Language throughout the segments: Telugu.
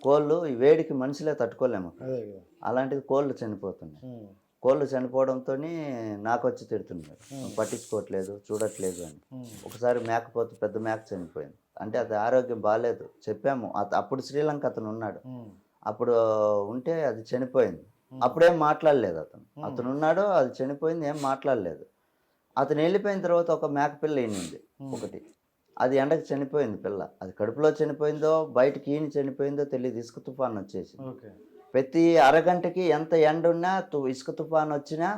కోళ్ళు ఈ వేడికి మనుషులే తట్టుకోలేము. అదే కదా. అలాంటిది కోళ్ళు చనిపోతున్నాయి. ఉమ్, కోళ్ళు చనిపోవడంతో నాకొచ్చి తిడుతున్నారు, "నువ్వు పట్టించుకోవట్లేదు, చూడట్లేదు" అని. ఉమ్, ఒకసారి మేకపోతు పెద్ద మేక చనిపోయింది. అంటే అది ఆరోగ్యం బాగాలేదు చెప్పాము. అప్పుడు శ్రీలంక అతను ఉన్నాడు. ఉమ్, అప్పుడు ఉంటే అది చనిపోయింది. అప్పుడేం మాట్లాడలేదు అతను. అతను ఉన్నాడు, అది చనిపోయింది, ఏం మాట్లాడలేదు. అతను వెళ్ళిపోయిన తర్వాత ఒక మేక పిల్ల ఈనింది ఒకటి. అది ఎండకి చనిపోయింది పిల్ల. అది కడుపులో చనిపోయిందో బయటికి ఈని చనిపోయిందో తెలియదు. ఇసుక తుఫాన్ వచ్చేసి ఓకే. ప్రతి అరగంటకి ఎంత ఎండ ఉన్నా ఇసుక తుఫాన్ వచ్చినా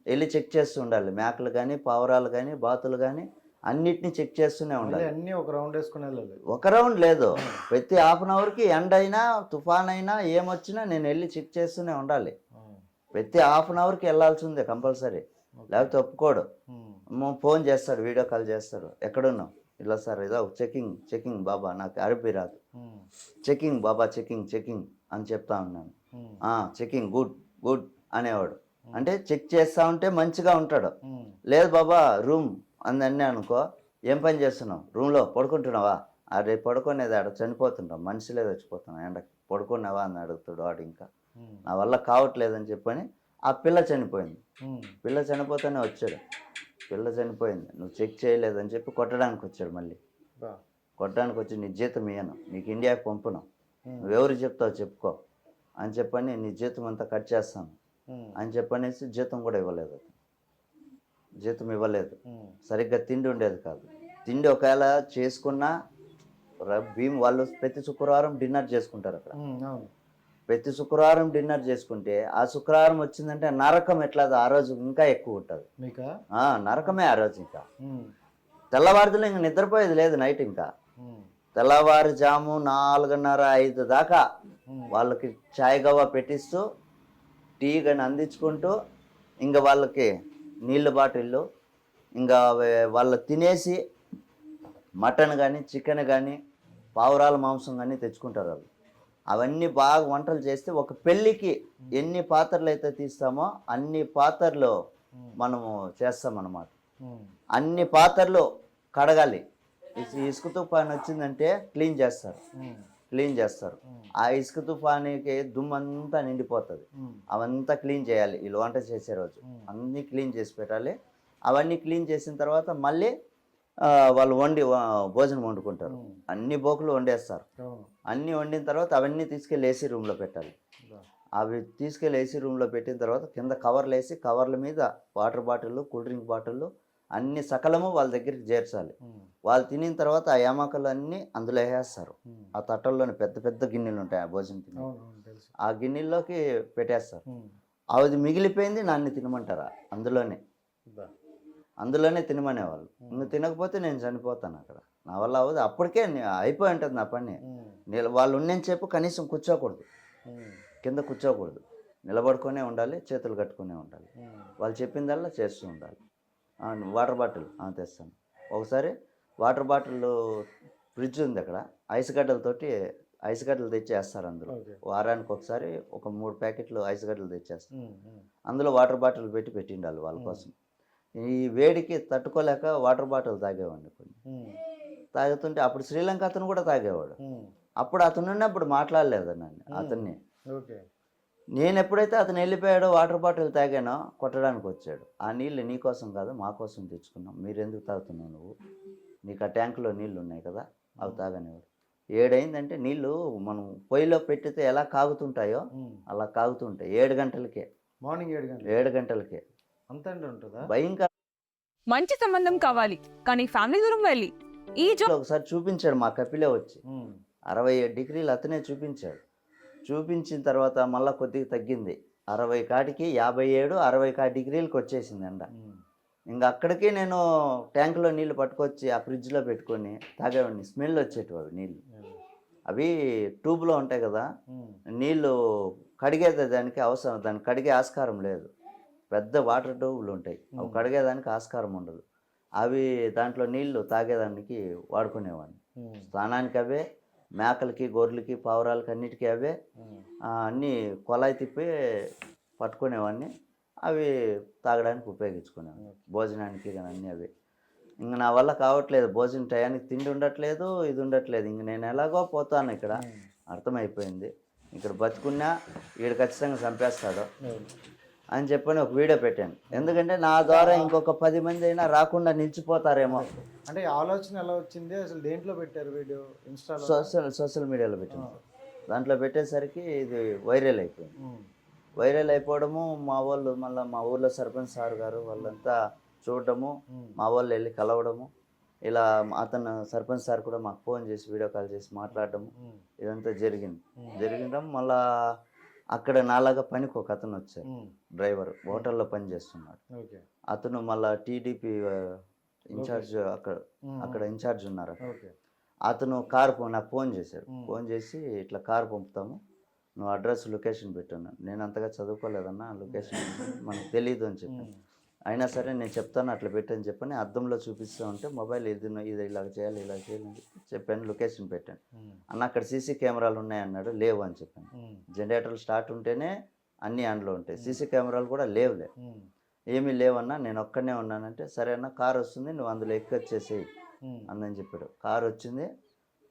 వెళ్ళి చెక్ చేస్తూ ఉండాలి. మేకలు కానీ, పావురాలు కానీ, బాతులు కానీ అన్నిటినీ చెక్ చేస్తూనే మళ్ళీ ఉండాలి. అన్నీ ఒక రౌండ్ వేసుకుని వెళ్ళాలి. ఒక రౌండ్ లేదు, ప్రతి హాఫ్ అన్ అవర్కి ఎండ అయినా తుఫాన్ అయినా ఏమొచ్చినా నేను వెళ్ళి చెక్ చేస్తూనే ఉండాలి. ఉమ్, ప్రతి హాఫ్ అన్ అవర్కి వెళ్ళాల్సిందే కంపల్సరీ, లేకపోతే ఒప్పుకోడు. ఉమ్, ఫోన్ చేస్తాడు, వీడియో కాల్ చేస్తాడు, ఎక్కడున్నావు, ఇలా సార్ ఇదో చెకింగ్ బాబా, నాకు అరబీ రాదు, ఉమ్, చెకింగ్ బాబా, చెకింగ్ అని చెప్తా ఉన్నాను. ఉమ్, చెకింగ్ గుడ్ అనేవాడు. అంటే చెక్ చేస్తా ఉంటే మంచిగా ఉంటాడు. ఉమ్, లేదు బాబా రూమ్ అందని అనుకో, ఏం పని చేస్తున్నావు, రూమ్లో పడుకుంటున్నావా, అరే పడుకునేది ఆడ చనిపోతుంటాం, మనిషిలే చచ్చిపోతున్నాం ఎండకి, పడుకున్నావా అని అడుగుతాడు వాడు. ఇంకా ఉమ్, నా వల్ల కావట్లేదని చెప్పని ఆ పిల్ల చనిపోయింది. ఉమ్, పిల్ల చనిపోతేనే వచ్చాడు. పిల్ల చనిపోయింది, నువ్వు చెక్ చేయలేదని చెప్పి కొట్టడానికి వచ్చాడు. మళ్ళీ బా. కొట్టడానికి వచ్చి, నీ జీతం ఇయ్యను, నీకు ఇండియాకి పంపును, ఉమ్, నువ్వెవరు చెప్తావు చెప్పుకో అని చెప్పని, నీ జీతం అంతా కట్ చేస్తాను ఉమ్, అని చెప్పనేసి జీతం కూడా ఇవ్వలేదు. జీతం ఇవ్వలేదు. ఉమ్, సరిగ్గా తిండి ఉండేది కాదు. తిండి ఒకవేళ చేసుకున్నా భీమ్ వాళ్ళు ప్రతి శుక్రవారం డిన్నర్ చేసుకుంటారు అక్కడ. ఉమ్, అవును. ప్రతి శుక్రవారం డిన్నర్ చేసుకుంటే ఆ శుక్రవారం వచ్చిందంటే నరకం ఎట్లా ఆ రోజు ఇంకా ఎక్కువ ఉంటుంది. మీకా? నరకమే ఆ రోజు. ఇంకా ఉమ్, తెల్లవారుదలు ఇంక నిద్రపోయేది లేదు నైట్. ఇంకా ఉమ్, తెల్లవారుజాము 4:30-5 దాకా వాళ్ళకి చాయ్ గవ్వ పెట్టిస్తూ టీ కానీ అందించుకుంటూ, ఇంకా వాళ్ళకి నీళ్ళ బాటిళ్ళు, ఇంకా వాళ్ళు తినేసి మటన్ కానీ, చికెన్ కానీ, పావురాల మాంసం కానీ తెచ్చుకుంటారు వాళ్ళు. అవన్నీ బాగా వంటలు చేస్తే ఒక పెళ్ళికి ఎన్ని పాత్రలు అయితే తీస్తామో అన్ని పాత్రలు మనము చేస్తామన్నమాట. ఉమ్, అన్ని పాత్రలు కడగాలి. ఇసుక తుఫాన్ వచ్చిందంటే క్లీన్ చేస్తారు. ఆ ఇసుక తుఫానికి దుమ్మంతా నిండిపోతుంది. ఉమ్, అవంతా క్లీన్ చేయాలి వీళ్ళు వంట చేసే రోజు. అన్నీ క్లీన్ చేసి పెట్టాలి. అవన్నీ క్లీన్ చేసిన తర్వాత మళ్ళీ వాళ్ళు భోజనం వండుకుంటారు. అన్ని బోకులు వండేస్తారు. అవును. అన్నీ వండిన తర్వాత అవన్నీ తీసుకెళ్ళి ఏసీ రూమ్లో పెట్టాలి. బా. అవి తీసుకెళ్ళి ఏసీ రూమ్లో పెట్టిన తర్వాత కింద కవర్లు వేసి, కవర్ల మీద వాటర్ బాటిళ్ళు, కూల్ డ్రింక్ బాటిళ్ళు అన్ని సకలము వాళ్ళ దగ్గరికి చేర్చాలి. ఉమ్, వాళ్ళు తినిన తర్వాత ఆ ఏమాకలు అన్నీ అందులో వేసేస్తారు. ఉమ్, ఆ తట్టల్లోని పెద్ద పెద్ద గిన్నెలు ఉంటాయి, ఆ భోజనం గిన్నెలు. అవును, అవును, తెలుసు. ఆ గిన్నెల్లోకి పెట్టేస్తారు. ఉమ్, అది మిగిలిపోయింది నాన్ని తినమంటారా, బా. అందులోనే తినమనేవాళ్ళు. నువ్వు తినకపోతే నేను చనిపోతాను అక్కడ, నా వల్ల అవ్వదు. అప్పటికే అయిపోయి ఉంటుంది నా పని. ఉమ్, వాళ్ళు ఉన్నని చెప్పు కనీసం కూర్చోకూడదు, ఉమ్, కింద కూర్చోకూడదు, నిలబడుకునే ఉండాలి, చేతులు కట్టుకునే ఉండాలి. ఉమ్, వాళ్ళు చెప్పిందల్లా చేస్తూ ఉండాలి. వాటర్ బాటిల్ తెస్తాను. ఒకసారి వాటర్ బాటిల్ ఫ్రిడ్జ్ ఉంది అక్కడ, ఐస్ గడ్డలు తెచ్చేస్తారు అందులో. ఓకే. వారానికి ఒకసారి ఒక 3 ప్యాకెట్లు ఐస్ గడ్డలు తెచ్చేస్తారు. ఉమ్, ఉమ్, అందులో వాటర్ బాటిల్ పెట్టిండాలి వాళ్ళ కోసం. ఈ వేడికి తట్టుకోలేక వాటర్ బాటిల్ తాగేవాడిని కొన్ని. ఉమ్, తాగుతుంటే అప్పుడు శ్రీలంక అతను కూడా తాగేవాడు. ఉమ్, అప్పుడు అతను ఉన్నప్పుడు మాట్లాడలేదు అతన్ని. ఓకే. నేను ఎప్పుడైతే అతను వెళ్ళిపోయాడో వాటర్ బాటిల్ తాగానో కొట్టడానికి వచ్చాడు. ఆ నీళ్ళు నీ కోసం కాదు, మా కోసం తెచ్చుకున్నాం, మీరు ఎందుకు తాగుతున్నావు, నువ్వు నీకు ఆ ట్యాంకులో నీళ్ళు ఉన్నాయి కదా అవి తాగనివాడు. 7 అయిందంటే నీళ్ళు మనం పొయ్యిలో పెట్టితే ఎలా కాగుతుంటాయో ఉమ్, అలా కాగుతుంటాయి. 7 గంటలకే, మార్నింగ్ 7 గంటలు 7 గంటలకే అంత ఎండ ఉంటుందా? భయంకర. మంచి సంబంధం కావాలి కానీ ఫ్యామిలీ దూరం వెళ్ళి ఈ జాబ్ ఒకసారి చూపించాడు మా కపిలే వచ్చి, ఉమ్, 67 డిగ్రీలు అతనే చూపించాడు. చూపించిన తర్వాత మళ్ళీ కొద్దిగా తగ్గింది, 60 కాటికి 57-60 డిగ్రీలకు వచ్చేసింది ఎండ. ఉమ్, ఇంకా అక్కడికి నేను ట్యాంకులో నీళ్ళు పట్టుకొచ్చి ఆ ఫ్రిడ్జ్లో పెట్టుకొని తాగేవాడిని. స్మెల్ వచ్చేటివి నీళ్ళు. అవి ట్యూబ్లో ఉంటాయి కదా, ఉమ్, నీళ్ళు కడిగేది దానికి కడిగే ఆస్కారం లేదు. పెద్ద వాటర్ ట్యూబ్లు ఉంటాయి, అవి కడిగేదానికి ఆస్కారం ఉండదు. అవి దాంట్లో నీళ్లు తాగేదానికి వాడుకునేవాడిని. ఉమ్, స్నానానికి అవే, మేకలకి, గొర్రెలకి, పావురాలకి అన్నిటికీ అవే. ఉమ్, అన్నీ కొలాయి తిప్పి పట్టుకునేవాడిని. అవి తాగడానికి ఉపయోగించుకునేవాడిని, భోజనానికి కానీ అన్నీ అవి. ఇంక నా వల్ల కావట్లేదు, భోజనం టయానికి తిండి ఉండట్లేదు, ఇది ఉండట్లేదు. ఇంక నేను ఎలాగో పోతాను ఇక్కడ, అర్థమైపోయింది, ఇక్కడ బతుకున్నా వీడు ఖచ్చితంగా చంపేస్తాడు అవును. అని చెప్పని ఒక వీడియో పెట్టాను. ఎందుకంటే నా ద్వారా ఇంకొక 10 మంది అయినా రాకుండా నిలిచిపోతారేమో. అంటే ఈ ఆలోచన ఎలా వచ్చింది, అసలు దేంట్లో పెట్టారు వీడియో? ఇన్స్టాలో? సోషల్ మీడియాలో పెట్టాను. దాంట్లో పెట్టేసరికి ఇది వైరల్ అయిపోయింది. వైరల్ అయిపోవడము, మా వాళ్ళు మళ్ళీ మా ఊర్లో సర్పంచ్ సార్ గారు వాళ్ళంతా చూడడము, మా వాళ్ళు వెళ్ళి కలవడము, ఇలా అతను సర్పంచ్ సార్ కూడా మాకు ఫోన్ చేసి వీడియో కాల్ చేసి మాట్లాడడము, ఇదంతా జరిగిందాం. మళ్ళా అక్కడ నాలాగా పనికి ఒక అతను వచ్చారు, డ్రైవర్, హోటల్లో పని చేస్తున్నాడు. ఓకే. అతను మళ్ళా టీడీపీ ఇన్ఛార్జ్, అక్కడ ఇన్ఛార్జ్ ఉన్నారు. ఓకే. అతను కారు నాకు ఫోన్ చేశాడు. ఫోన్ చేసి ఇట్లా కారు పంపుతాము, నువ్వు అడ్రస్ లొకేషన్ పెట్టున్నాను. నేను అంతగా చదువుకోలేదన్నా, లొకేషన్ మనకు తెలియదు అని చెప్పాను. అయినా సరే నేను చెప్తాను అట్లా పెట్టని చెప్పని అద్దంలో చూపిస్తూ ఉంటే మొబైల్ ఇది ఇలాగ చేయాలి ఇలా చేయాలి అని చెప్పాను. లొకేషన్ పెట్టాను. అన్న అక్కడ సీసీ కెమెరాలు ఉన్నాయన్నాడు. లేవు అని చెప్పాను. జనరేటర్లు స్టార్ట్ ఉంటేనే అన్నీ ఆన్లో ఉంటాయి, సీసీ కెమెరాలు కూడా లేవులే. ఏమీ లేవన్నా, నేను ఒక్కడనే ఉన్నానంటే సరే అన్న కారు వస్తుంది, నువ్వు అందులో ఎక్కొచ్చేసేయి అందని చెప్పాడు. కారు వచ్చింది,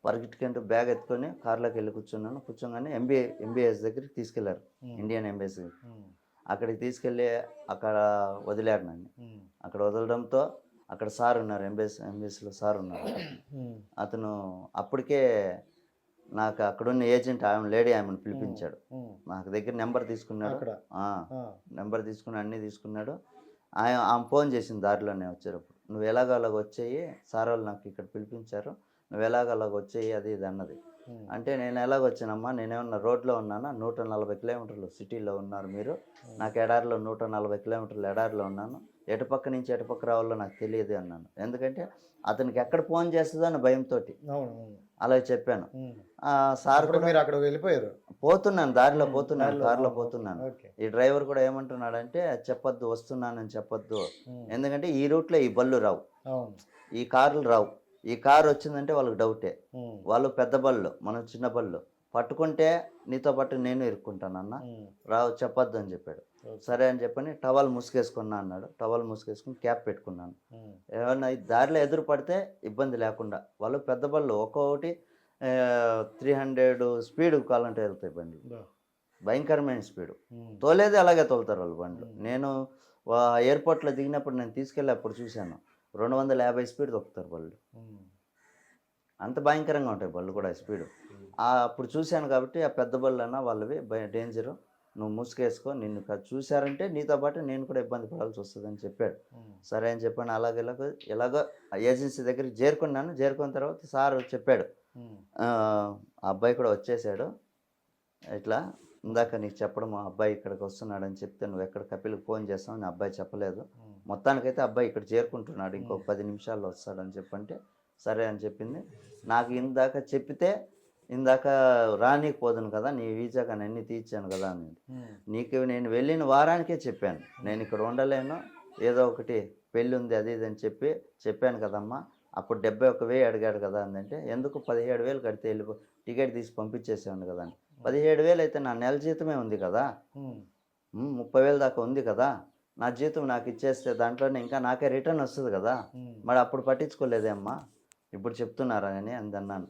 పరిగెట్టుకుంటూ బ్యాగ్ ఎత్తుకొని కార్లోకి వెళ్ళి కూర్చోగానే ఎంబీఎస్ దగ్గరికి తీసుకెళ్లారు, ఇండియన్ ఎంబీఎస్. అక్కడికి తీసుకెళ్ళి అక్కడ వదిలారు నన్ను. అక్కడ వదలడంతో అక్కడ సార్ ఉన్నారు, ఎంబీఎస్లో సార్ ఉన్నారు. అతను అప్పటికే నాకు అక్కడున్న ఏజెంట్ ఆమెను పిలిపించాడు. నాకు దగ్గర నెంబర్ తీసుకున్నాడు, నెంబర్ తీసుకుని అన్నీ తీసుకున్నాడు. ఆమె ఫోన్ చేసింది దారిలోనే వచ్చేటప్పుడు, నువ్వు ఎలాగోలాగ వచ్చేయి, సార్ వాళ్ళు నాకు ఇక్కడ పిలిపించారు, నువ్వు ఎలాగోలాగ వచ్చేయి అది ఇది అన్నది. అంటే నేను ఎలాగొచ్చానమ్మా, నేనేమన్నా రోడ్లో ఉన్నానా, 140 కిలోమీటర్లు సిటీలో ఉన్నారు మీరు, నాకు ఎడారిలో 140 కిలోమీటర్లు ఎడారిలో ఉన్నాను, ఎటుపక్క నుంచి ఎటుపక్క రావాలో నాకు తెలియదు అన్నాను. ఎందుకంటే అతనికి ఎక్కడ ఫోన్ చేస్తుందో అని భయంతో అలా చెప్పాను. సార్ కూడా మీరు అక్కడ వెళ్ళిపోయారు? పోతున్నాను, దారిలో పోతున్నాను, కారులో పోతున్నాను. ఈ డ్రైవర్ కూడా ఏమంటున్నాడంటే చెప్పొద్దు, వస్తున్నానని చెప్పొద్దు, ఎందుకంటే ఈ రూట్లో ఈ బళ్ళు రావు, ఈ కార్లు రావు. ఈ కారు వచ్చిందంటే వాళ్ళకి డౌటే, వాళ్ళు పెద్ద బళ్ళు, మనం చిన్న బళ్ళు, పట్టుకుంటే నీతో పాటు నేను ఇరుక్కుంటానన్న, రావు చెప్పొద్దు అని చెప్పాడు. సరే అని చెప్పని టవల్ ముసుగేసుకున్నా అన్నాడు. టవల్ ముసుగేసుకుని క్యాప్ పెట్టుకున్నాను. ఏమన్నా దారిలో ఎదురు పడితే ఇబ్బంది లేకుండా, వాళ్ళు పెద్ద బళ్ళు ఒక్కొక్కటి 300 స్పీడ్ కావాలంటే వెళ్తాయి బండ్లు, భయంకరమైన స్పీడు. తోలేది అలాగే తోలుతారు వాళ్ళు బండ్లు. నేను ఎయిర్పోర్ట్లో దిగినప్పుడు నేను తీసుకెళ్ళి అప్పుడు చూశాను, 250 స్పీడ్ తొక్కుతారు బళ్ళు, అంత భయంకరంగా ఉంటాయి బళ్ళు కూడా స్పీడు. అప్పుడు చూశాను కాబట్టి ఆ పెద్ద బళ్ళు అన్న వాళ్ళవి డేంజరు, నువ్వు ముసుగేసుకో, నిన్ను చూశారంటే నీతో పాటు నేను కూడా ఇబ్బంది పడాల్సి వస్తుందని చెప్పాడు. సరే అని చెప్పాను. ఎలాగో ఏజెన్సీ దగ్గరికి చేరుకున్నాను. చేరుకున్న తర్వాత సార్ చెప్పాడు, ఆ అబ్బాయి కూడా వచ్చేసాడు, ఇట్లా ఇందాక నీకు చెప్పడం ఆ అబ్బాయి ఇక్కడికి వస్తున్నాడని చెప్తే నువ్వు ఎక్కడ కపిల్కి ఫోన్ చేస్తావు అని అబ్బాయి చెప్పలేదు, మొత్తానికైతే అబ్బాయి ఇక్కడ చేరుకుంటున్నాడు, ఇంకొక 10 నిమిషాల్లో వస్తాడని చెప్పంటే సరే అని చెప్పింది. నాకు ఇందాక చెప్పితే ఇందాక రానీకపోదును కదా, నీ వీసా కానీ అన్నీ తీర్చాను కదా అని. నీకు నేను వెళ్ళిన వారానికే చెప్పాను, నేను ఇక్కడ ఉండలేను, ఏదో ఒకటి పెళ్ళి ఉంది అది ఇది అని చెప్పాను కదమ్మా. అప్పుడు 71,000 అడిగాడు కదా అందంటే, ఎందుకు 17,000 కడితే వెళ్ళిపో, టికెట్ తీసి పంపించేసేవాడు కదా అని. 17,000 అయితే నా నెల జీతమే ఉంది కదా, 30,000 దాకా ఉంది కదా, నా జీతం నాకు ఇచ్చేస్తే దాంట్లోనే ఇంకా నాకే రిటర్న్ వస్తుంది కదా, మరి అప్పుడు పట్టించుకోలేదే అమ్మా, ఇప్పుడు చెప్తున్నారా అని అన్నాను.